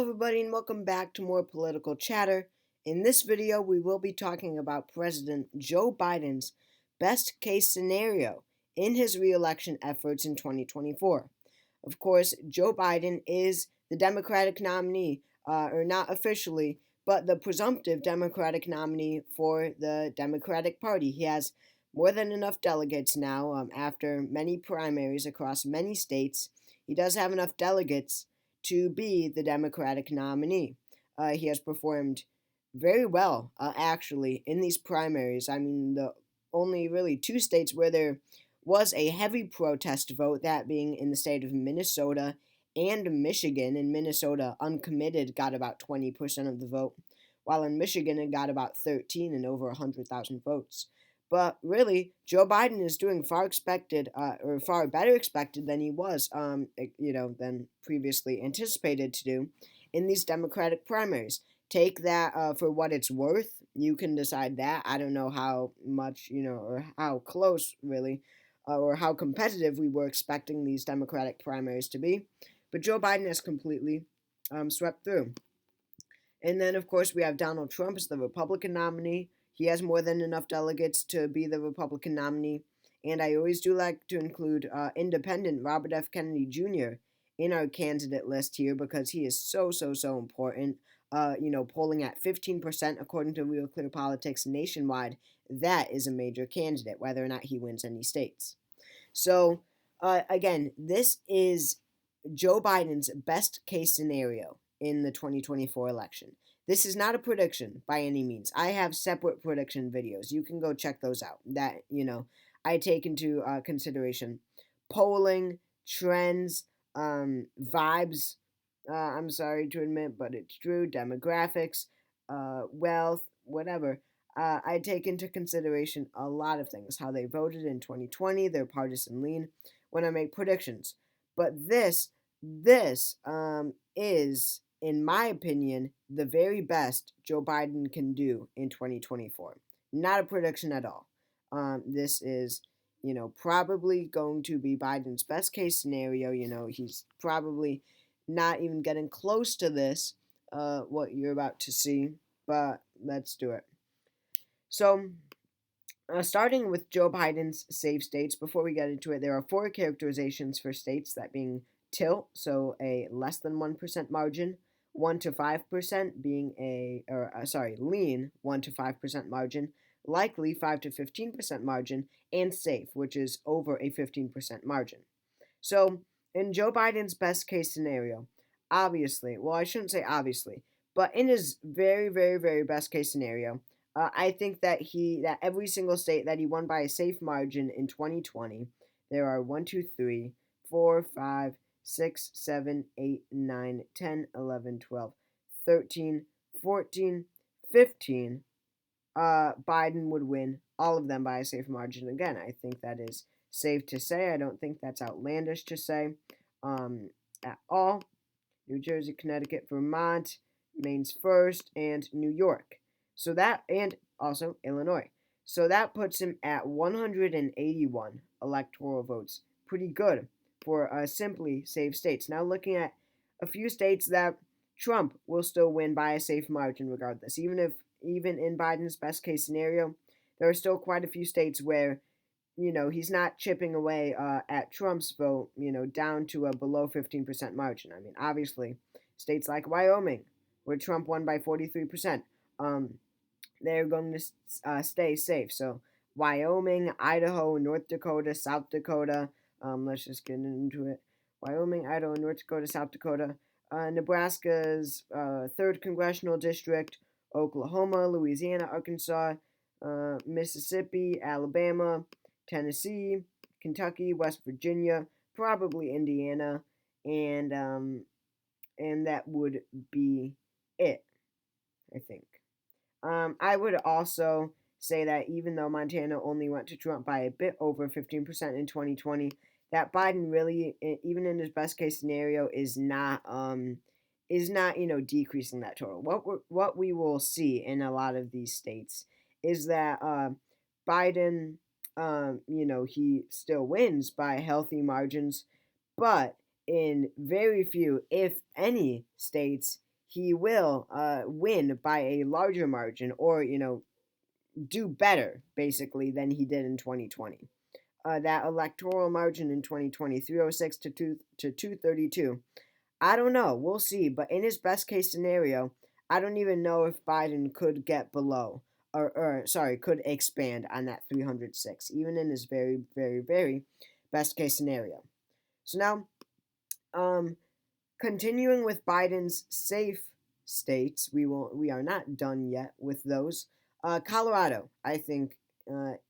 everybody, and welcome back to more political chatter. In this video, we will be talking about President Joe Biden's best case scenario in his re-election efforts in 2024. Of course, Joe Biden is the Democratic nominee, or not officially, but the presumptive Democratic nominee for the Democratic Party. He has more than enough delegates now after many primaries across many states. He does have enough delegates to be the Democratic nominee. He has performed very well, actually, in these primaries. I mean, the only really two states where there was a heavy protest vote, that being in the state of Minnesota and Michigan. In Minnesota, uncommitted got about 20% of the vote, while in Michigan it got about 13 and over 100,000 votes. But really, Joe Biden is doing far better expected than he was, than previously anticipated to do in these Democratic primaries. Take that for what it's worth. You can decide that. I don't know how much, or how close, really, or how competitive we were expecting these Democratic primaries to be. But Joe Biden has completely swept through. And then, of course, we have Donald Trump as the Republican nominee. He has more than enough delegates to be the Republican nominee. And I always do like to include independent Robert F. Kennedy Jr. in our candidate list here because he is so important. Polling at 15% according to Real Clear Politics nationwide, that is a major candidate, whether or not he wins any states. So, again, this is Joe Biden's best case scenario in the 2024 election. This is not a prediction by any means. I have separate prediction videos. You can go check those out. That, I take into consideration polling, trends, vibes. I'm sorry to admit, but it's true. Demographics, wealth, whatever. I take into consideration a lot of things. How they voted in 2020, their partisan lean, when I make predictions. But this is, in my opinion, the very best Joe Biden can do in 2024. Not a prediction at all. This is, probably going to be Biden's best case scenario. He's probably not even getting close to this, what you're about to see, but let's do it. So, starting with Joe Biden's safe states, before we get into it, there are four characterizations for states, that being tilt, so a less than 1% margin, 1 to 5% being lean, 1 to 5% margin, likely 5 to 15% margin, and safe, which is over a 15% margin. So, in Joe Biden's best case scenario, obviously, well, I shouldn't say obviously, but in his very, very, very best case scenario, I think that every single state that he won by a safe margin in 2020, there are 1, 2, 3, 4, 5, 6, 7, 8, 9, 10, 11, 12, 13, 14, 15, Biden would win all of them by a safe margin. Again, I think that is safe to say. I don't think that's outlandish to say at all. New Jersey, Connecticut, Vermont, Maine's first, and New York. So that, and also Illinois. So that puts him at 181 electoral votes. Pretty good for simply safe states. Now looking at a few states that Trump will still win by a safe margin regardless. Even in Biden's best case scenario, there are still quite a few states where, he's not chipping away at Trump's vote, down to a below 15% margin. I mean, obviously, states like Wyoming, where Trump won by 43%, they're going to stay safe. So Wyoming, Idaho, North Dakota, South Dakota, let's just get into it. Wyoming, Idaho, North Dakota, South Dakota, Nebraska's 3rd Congressional District, Oklahoma, Louisiana, Arkansas, Mississippi, Alabama, Tennessee, Kentucky, West Virginia, probably Indiana, and that would be it, I think. I would also say that even though Montana only went to Trump by a bit over 15% in 2020, that Biden really, even in his best case scenario, is not decreasing that total. What we will see in a lot of these states is that Biden, he still wins by healthy margins, but in very few, if any, states, he will win by a larger margin, or do better basically than he did in 2020. That electoral margin in 2020, 306 to 232. I don't know. We'll see. But in his best case scenario, I don't even know if Biden could get below, or sorry, could expand on that 306, even in his very, very, very best case scenario. So now, um, continuing with Biden's safe states, we are not done yet with those. Colorado, I think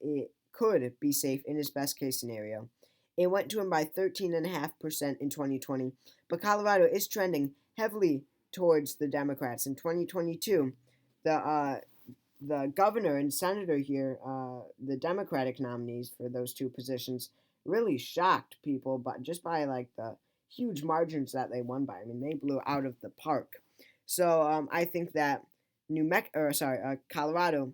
it could be safe in his best case scenario. It went to him by 13.5% in 2020, but Colorado is trending heavily towards the Democrats. In 2022, the uh, the governor and senator here, the Democratic nominees for those two positions, really shocked people, but just by like the huge margins that they won by. I mean, they blew out of the park. So I think that Colorado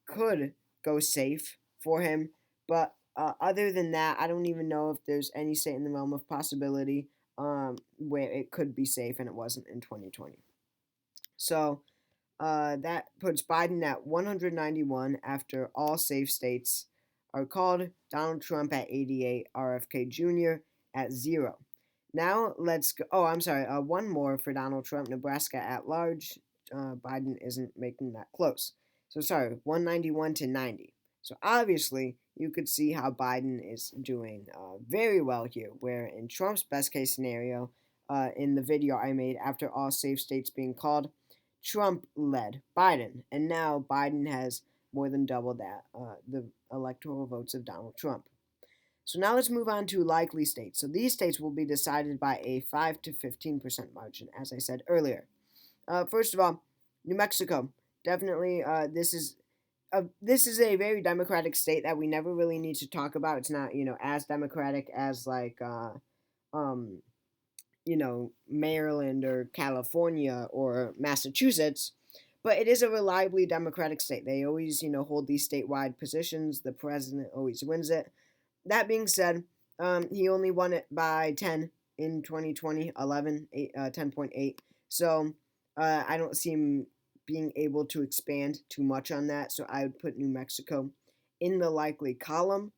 could go safe for him, but other than that, I don't even know if there's any state in the realm of possibility where it could be safe, and it wasn't in 2020. So that puts Biden at 191 after all safe states are called, Donald Trump at 88, RFK Jr. at 0. Now let's go. Oh, I'm sorry. One more for Donald Trump, Nebraska at large. Biden isn't making that close. So sorry, 191 to 90. So obviously, you could see how Biden is doing very well here, where in Trump's best case scenario, in the video I made after all safe states being called, Trump led Biden, and now Biden has more than double that, the electoral votes of Donald Trump. So now let's move on to likely states. So these states will be decided by a 5 to 15% margin, as I said earlier. First of all, New Mexico. Definitely, this is a very democratic state that we never really need to talk about. It's not as democratic as like um, Maryland or California or Massachusetts, but it is a reliably democratic state. They always, hold these statewide positions. The president always wins it. That being said, he only won it by 10 in 2020, 11, 8, 10.8. So I don't see him being able to expand too much on that. So I would put New Mexico in the likely column.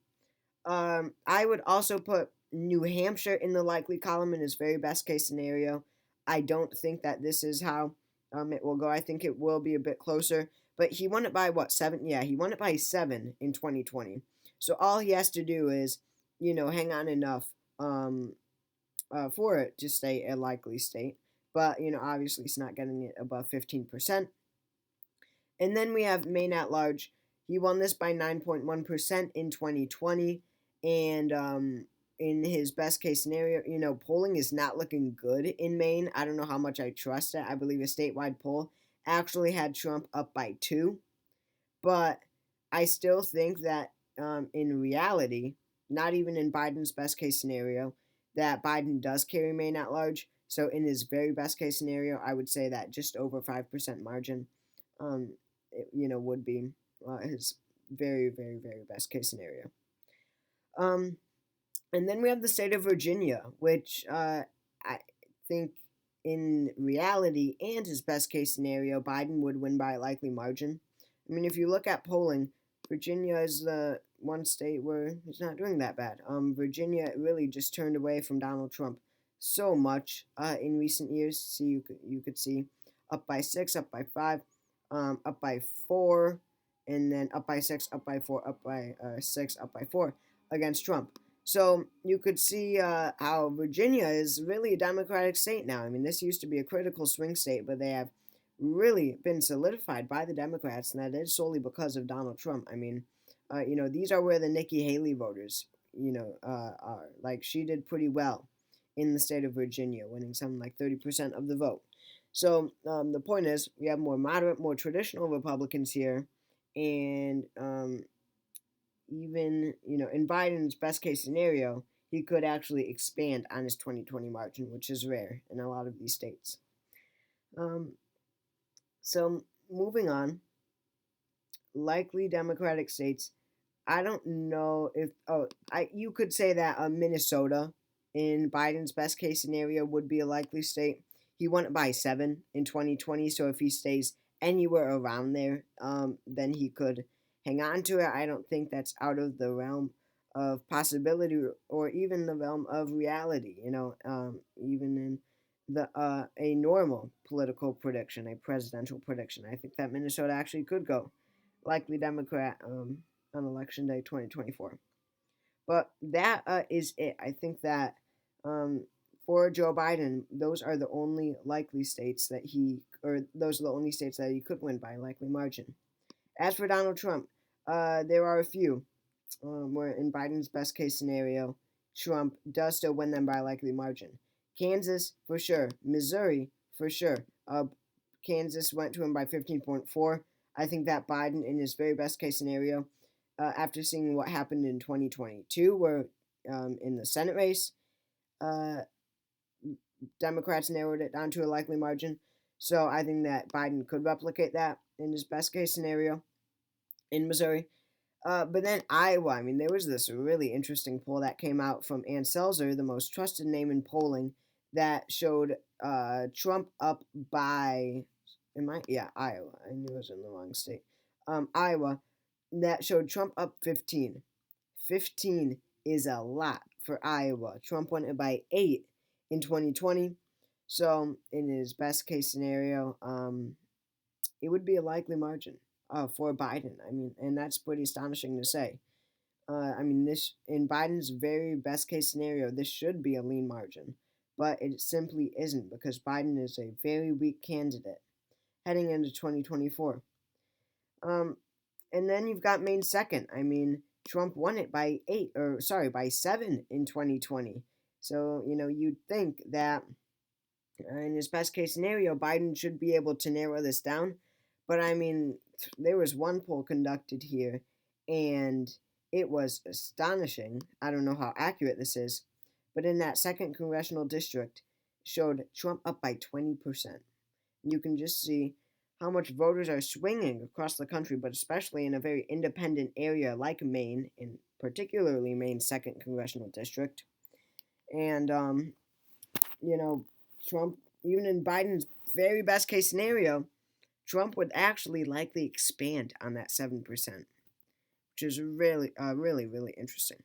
I would also put New Hampshire in the likely column in his very best case scenario. I don't think that this is how it will go. I think it will be a bit closer. But he won it by what, 7? Yeah, he won it by 7 in 2020. So all he has to do is, hang on enough for it to stay a likely state. But, obviously he's not getting it above 15%. And then we have Maine at large. He won this by 9.1% in 2020. And in his best case scenario, polling is not looking good in Maine. I don't know how much I trust it. I believe a statewide poll actually had Trump up by 2. But I still think that in reality, not even in Biden's best case scenario, that Biden does carry Maine at large. So in his very best case scenario, I would say that just over 5% margin, would be his very, very, very best case scenario. And then we have the state of Virginia, which I think in reality and his best case scenario, Biden would win by a likely margin. I mean, if you look at polling, Virginia is the one state where he's not doing that bad. Virginia really just turned away from Donald Trump so much in recent years. See, you could see up by 6, up by 5, up by 4, and then up by 6, up by 4, up by 6, up by 4 against Trump. So you could see how Virginia is really a Democratic state now. I mean, this used to be a critical swing state, but they have really been solidified by the Democrats, and that is solely because of Donald Trump. I mean, these are where the Nikki Haley voters, are. Like, she did pretty well in the state of Virginia, winning something like 30% of the vote. So the point is, we have more moderate, more traditional Republicans here, and even, in Biden's best case scenario, he could actually expand on his 2020 margin, which is rare in a lot of these states. So moving on, likely Democratic states. I don't know if you could say that Minnesota in Biden's best case scenario would be a likely state. He won it by 7 in 2020. So if he stays anywhere around there, then he could hang on to it. I don't think that's out of the realm of possibility or even the realm of reality. Even in the a normal political prediction, a presidential prediction, I think that Minnesota actually could go likely Democrat on election day 2024. But that is it. I think that um, for Joe Biden, those are the only likely states that those are the only states that he could win by a likely margin. As for Donald Trump, there are a few where in Biden's best case scenario, Trump does still win them by a likely margin. Kansas, for sure. Missouri, for sure. Kansas went to him by 15.4. I think that Biden, in his very best case scenario, after seeing what happened in 2022, where in the Senate race, uh, Democrats narrowed it down to a likely margin. So I think that Biden could replicate that in his best case scenario in Missouri. But then Iowa, I mean, there was this really interesting poll that came out from Ann Selzer, the most trusted name in polling, that showed Trump up by, yeah, Iowa. I knew I was in the wrong state. Iowa, that showed Trump up 15. 15 is a lot for Iowa. Trump won it by 8 in 2020. So, in his best case scenario, it would be a likely margin for Biden. I mean, and that's pretty astonishing to say. I mean, this in Biden's very best case scenario, this should be a lean margin, but it simply isn't because Biden is a very weak candidate heading into 2024. Um, and then you've got Maine second. I mean, Trump won it by by 7 in 2020. So you'd think that in his best case scenario, Biden should be able to narrow this down. But I mean, there was one poll conducted here, and it was astonishing. I don't know how accurate this is, but in that second congressional district, showed Trump up by 20%. You can just see how much voters are swinging across the country, but especially in a very independent area like Maine, in particularly Maine's second congressional district. And you know, Trump, even in Biden's very best case scenario, Trump would actually likely expand on that 7%, which is really, really, really interesting.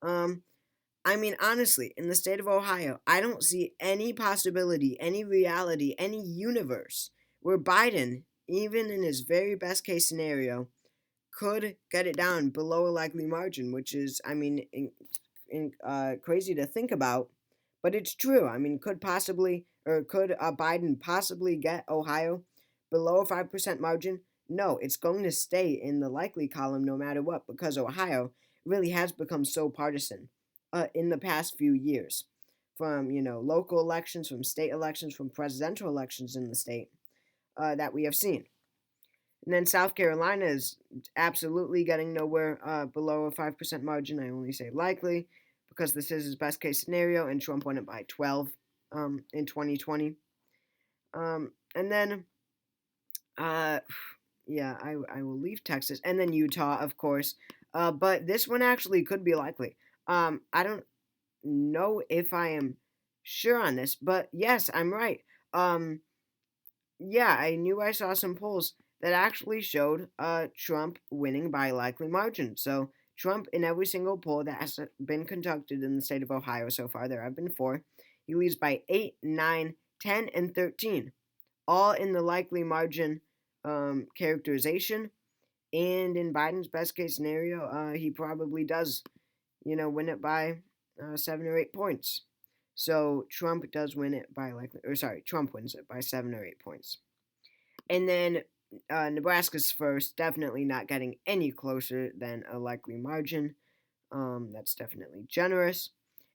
I mean, honestly, in the state of Ohio, I don't see any possibility, any reality, any universe where Biden, even in his very best case scenario, could get it down below a likely margin, which is, I mean, crazy to think about, but it's true. I mean, could Biden possibly get Ohio below a 5% margin? No, it's going to stay in the likely column no matter what because Ohio really has become so partisan in the past few years. From local elections, from state elections, from presidential elections in the state that we have seen. And then South Carolina is absolutely getting nowhere below a 5% margin. I only say likely because this is his best case scenario, and Trump won it by 12 in 2020. And then, yeah, I will leave Texas. And then Utah, of course. But this one actually could be likely. I don't know if I am sure on this, but yes, I'm right. Yeah, I knew I saw some polls that actually showed Trump winning by a likely margin. So Trump, in every single poll that has been conducted in the state of Ohio so far, there have been 4, he leads by 8, 9, 10, and 13, all in the likely margin characterization. And in Biden's best case scenario, he probably does, win it by 7 or 8 points. So Trump does win it by Trump wins it by 7 or 8 points. And then Nebraska's first, definitely not getting any closer than a likely margin. That's definitely generous.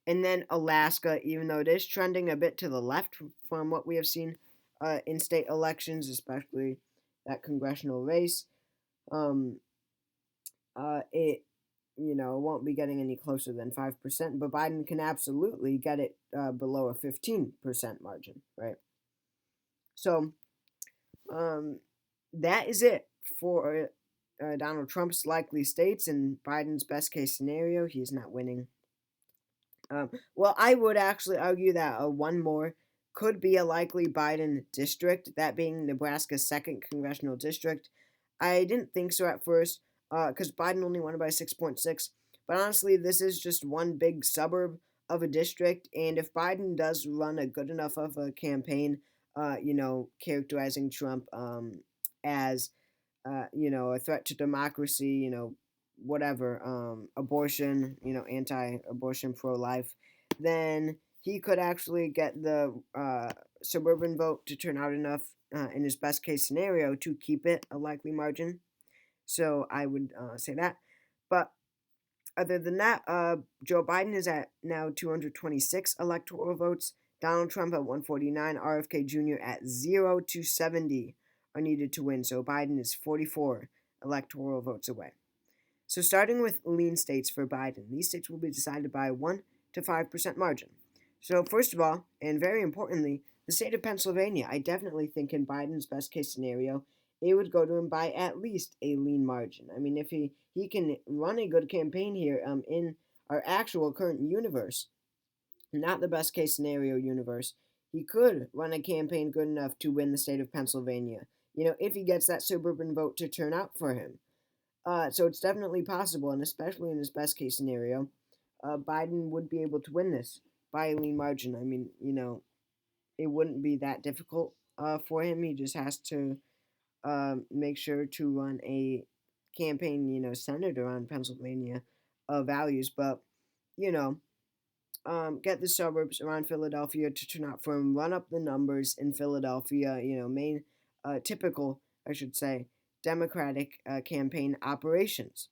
And then Alaska, even though it is trending a bit to the left from what we have seen in state elections, especially that congressional race, it won't be getting any closer than 5%, but Biden can absolutely get it below a 15% margin, right? So that is it for Donald Trump's likely states and Biden's best case scenario. He's not winning. Well, I would actually argue that one more could be a likely Biden district, that being Nebraska's second congressional district. I didn't think so at first because Biden only won by 6.6. But honestly, this is just one big suburb of a district. And if Biden does run a good enough of a campaign, characterizing Trump as a threat to democracy, whatever, abortion, anti-abortion, pro-life, then he could actually get the suburban vote to turn out enough in his best case scenario to keep it a likely margin. So I would say that. But other than that, Joe Biden is at now 226 electoral votes. Donald Trump at 149. RFK Jr. at 0 to 70 are needed to win. So Biden is 44 electoral votes away. So starting with lean states for Biden, these states will be decided by a 1 to 5% margin. So first of all, and very importantly, the state of Pennsylvania, I definitely think in Biden's best case scenario, it would go to him by at least a lean margin. I mean, if he can run a good campaign here in our actual current universe, not the best case scenario universe, he could run a campaign good enough to win the state of Pennsylvania. If he gets that suburban vote to turn out for him. So it's definitely possible, and especially in his best case scenario, Biden would be able to win this by a lean margin. I mean, it wouldn't be that difficult for him. He just has to make sure to run a campaign, centered around Pennsylvania values, but you know, get the suburbs around Philadelphia to turn out for him, run up the numbers in Philadelphia, main typical, I should say, Democratic campaign operations.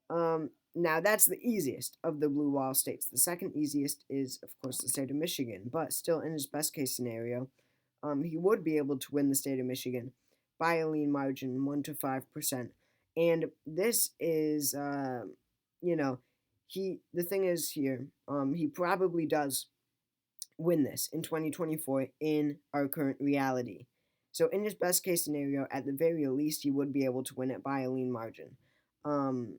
Now, that's the easiest of the blue wall states. The second easiest is, of course, the state of Michigan, but still, in his best case scenario, he would be able to win the state of Michigan by a lean margin, 1 to 5%. And this is, you know, the thing is here, he probably does win this in 2024 in our current reality. So, in his best case scenario, at the very least, he would be able to win it by a lean margin. Um,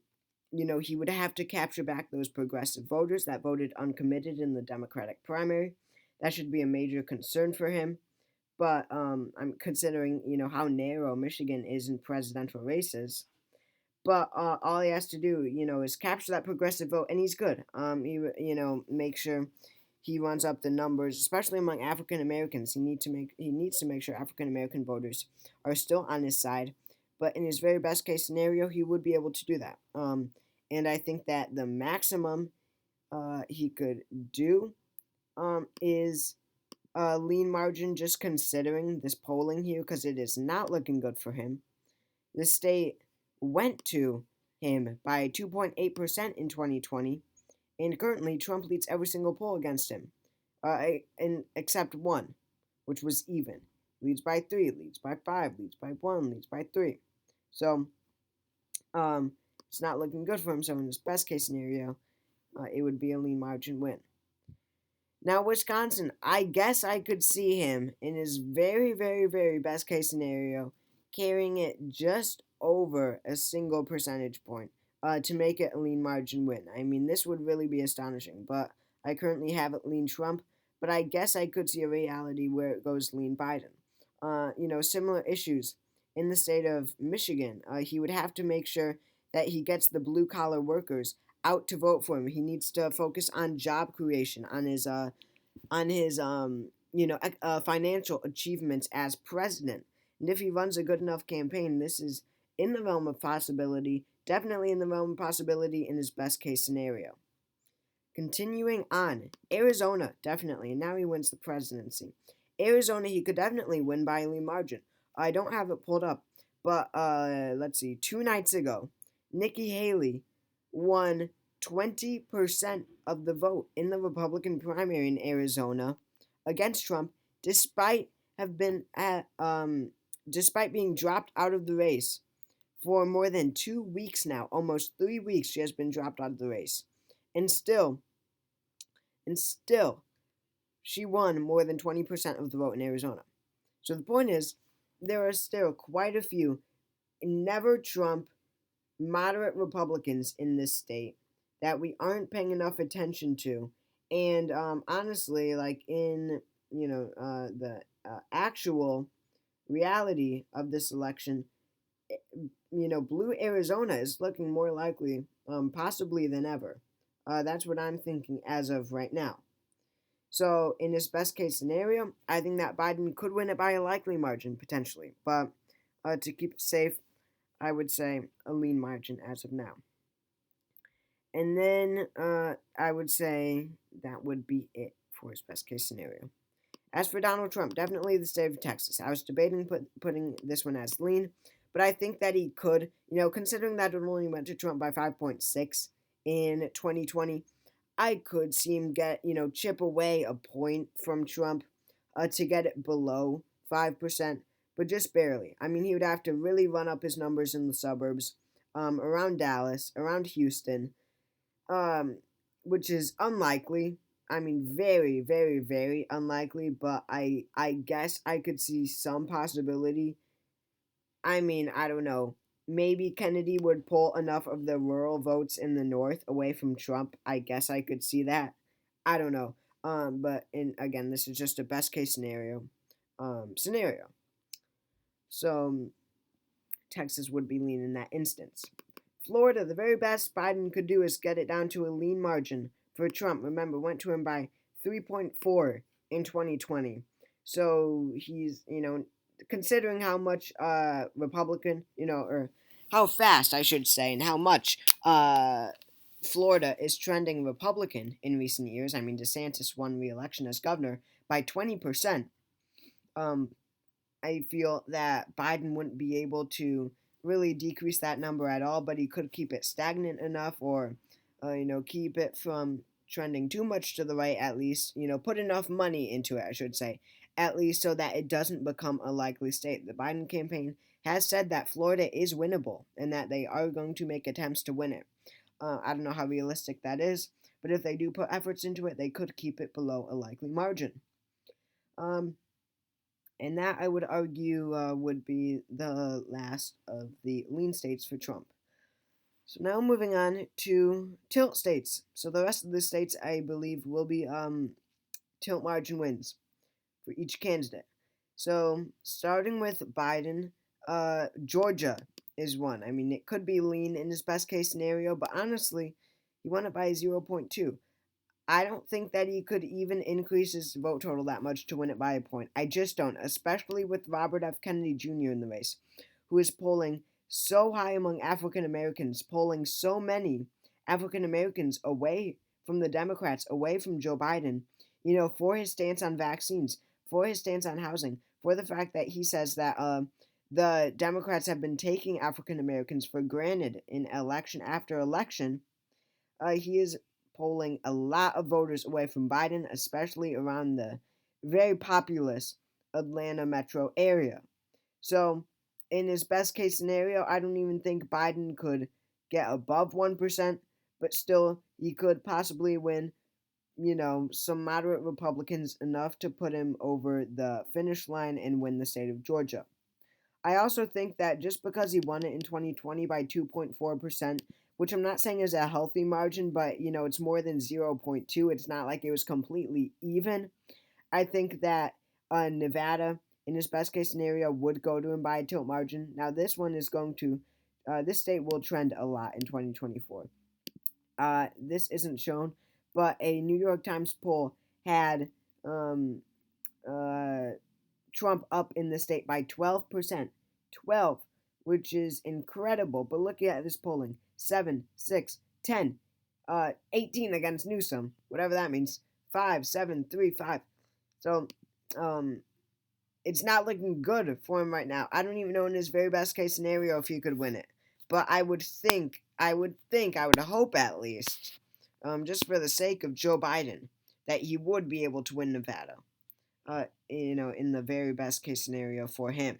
he would have to capture back those progressive voters that voted uncommitted in the Democratic primary. That should be a major concern for him. But I'm considering, how narrow Michigan is in presidential races. But all he has to do, is capture that progressive vote, and he's good. Make sure he runs up the numbers, especially among African Americans. He needs to make sure African American voters are still on his side. But in his very best case scenario, he would be able to do that. And I think that the maximum he could do is a lean margin, just considering this polling here, because it is not looking good for him. The state went to him by 2.8% in 2020, and currently Trump leads every single poll against him, except one, which was even. Leads by 3, leads by 5, leads by 1, leads by 3. So, it's not looking good for him. So, in his best case scenario, it would be a lean margin win. Now, Wisconsin, I guess I could see him in his very, very, very best case scenario carrying it just over a single percentage point to make it a lean margin win. I mean, this would really be astonishing, but I currently have it lean Trump, but I guess I could see a reality where it goes lean Biden. Similar issues in the state of Michigan. He would have to make sure that he gets the blue collar workers out to vote for him. He needs to focus on job creation, on his financial achievements as president. And if he runs a good enough campaign, this is in the realm of possibility, definitely in the realm of possibility in his best case scenario. Continuing on, Arizona, definitely, and now he wins the presidency. Arizona, he could definitely win by a lean margin. I don't have it pulled up, but let's see, 2 nights ago, Nikki Haley won 20% of the vote in the Republican primary in Arizona against Trump, despite being dropped out of the race for more than 2 weeks now, almost 3 weeks. She has been dropped out of the race, and still, she won more than 20% of the vote in Arizona. So the point is, there are still quite a few never Trump moderate Republicans in this state that we aren't paying enough attention to. And honestly, like in the actual reality of this election, blue Arizona is looking more likely, possibly than ever. That's what I'm thinking as of right now. So, in this best case scenario, I think that Biden could win it by a likely margin, potentially. But to keep it safe, I would say a lean margin as of now. And then I would say that would be it for his best case scenario. As for Donald Trump, definitely the state of Texas. I was debating putting this one as lean, but I think that he could, considering that it only went to Trump by 5.6 in 2020, I could see him get, chip away a point from Trump to get it below 5%, but just barely. I mean, he would have to really run up his numbers in the suburbs, around Dallas, around Houston, um, which is unlikely. I mean, very, very, very unlikely. But I guess I could see some possibility. I mean, I don't know. Maybe Kennedy would pull enough of the rural votes in the North away from Trump. I guess I could see that. I don't know. But again, this is just a best case scenario. Scenario. So Texas would be lean in that instance. Florida, the very best Biden could do is get it down to a lean margin for Trump. Remember, went to him by 3.4 in 2020. So he's, considering how much Republican, or how fast, I should say, and how much Florida is trending Republican in recent years. I mean, DeSantis won re-election as governor by 20%. Um, I feel that Biden wouldn't be able to really decrease that number at all, but he could keep it stagnant enough, or keep it from trending too much to the right, at least, put enough money into it, I should say, at least so that it doesn't become a likely state. The Biden campaign has said that Florida is winnable and that they are going to make attempts to win it. I don't know how realistic that is, but if they do put efforts into it, they could keep it below a likely margin. Um, and that, I would argue, would be the last of the lean states for Trump. So now moving on to tilt states. So the rest of the states, I believe, will be tilt margin wins for each candidate. So starting with Biden, Georgia is one. I mean, it could be lean in his best case scenario, but honestly, he won it by 0.2. I don't think that he could even increase his vote total that much to win it by a point. I just don't, especially with Robert F. Kennedy Jr. in the race, who is polling so high among African Americans, polling so many African Americans away from the Democrats, away from Joe Biden, for his stance on vaccines, for his stance on housing, for the fact that he says that the Democrats have been taking African Americans for granted in election after election. He is polling a lot of voters away from Biden, especially around the very populous Atlanta metro area. So, in his best case scenario, I don't even think Biden could get above 1%, but still, he could possibly win, some moderate Republicans enough to put him over the finish line and win the state of Georgia. I also think that just because he won it in 2020 by 2.4%, which I'm not saying is a healthy margin, but it's more than 0.2. It's not like it was completely even. I think that Nevada, in his best case scenario, would go to him by a tilt margin. Now, this one is going to, this state will trend a lot in 2024. This isn't shown, but a New York Times poll had um, uh, Trump up in the state by 12%. 12, which is incredible. But look at this polling: 7, 6, 10, 18 against Newsom, whatever that means. 5, 7, 3, 5. So, um, it's not looking good for him right now. I don't even know in his very best case scenario if he could win it. But I would hope at least, just for the sake of Joe Biden, that he would be able to win Nevada. In the very best case scenario for him.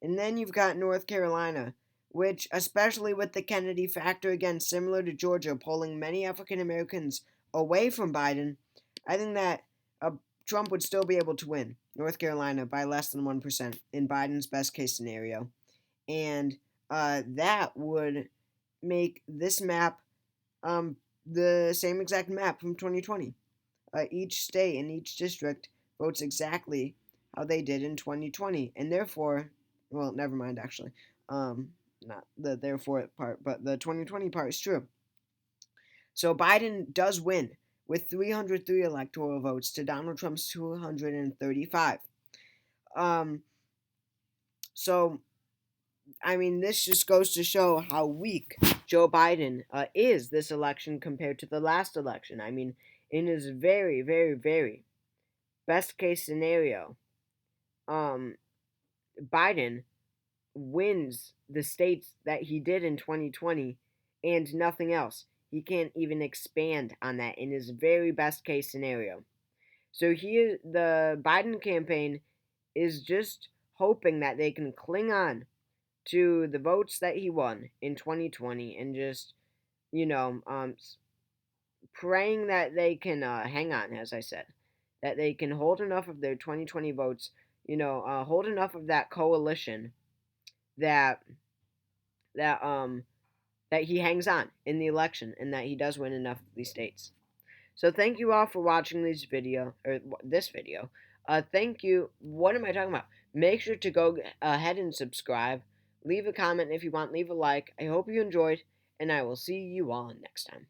And then you've got North Carolina, which, especially with the Kennedy factor, again, similar to Georgia, polling many African Americans away from Biden, I think that Trump would still be able to win North Carolina by less than 1% in Biden's best case scenario. And that would make this map the same exact map from 2020. Each state and each district votes exactly how they did in 2020, and therefore, well, never mind actually. Not the therefore part, but the 2020 part is true. So Biden does win with 303 electoral votes to Donald Trump's 235. Um, so I mean, this just goes to show how weak Joe Biden is this election compared to the last election. I mean, in his very, very, very best case scenario, um, Biden wins the states that he did in 2020 and nothing else. He can't even expand on that in his very best case scenario. So the Biden campaign is just hoping that they can cling on to the votes that he won in 2020 and just, you know, praying that they can hang on, as I said, that they can hold enough of their 2020 votes, hold enough of that coalition that that um that he hangs on in the election and that he does win enough of these states. So thank you all for watching this video. Thank you. What am I talking about? Make sure to go ahead and subscribe. Leave a comment if you want. Leave a like. I hope you enjoyed, and I will see you all next time.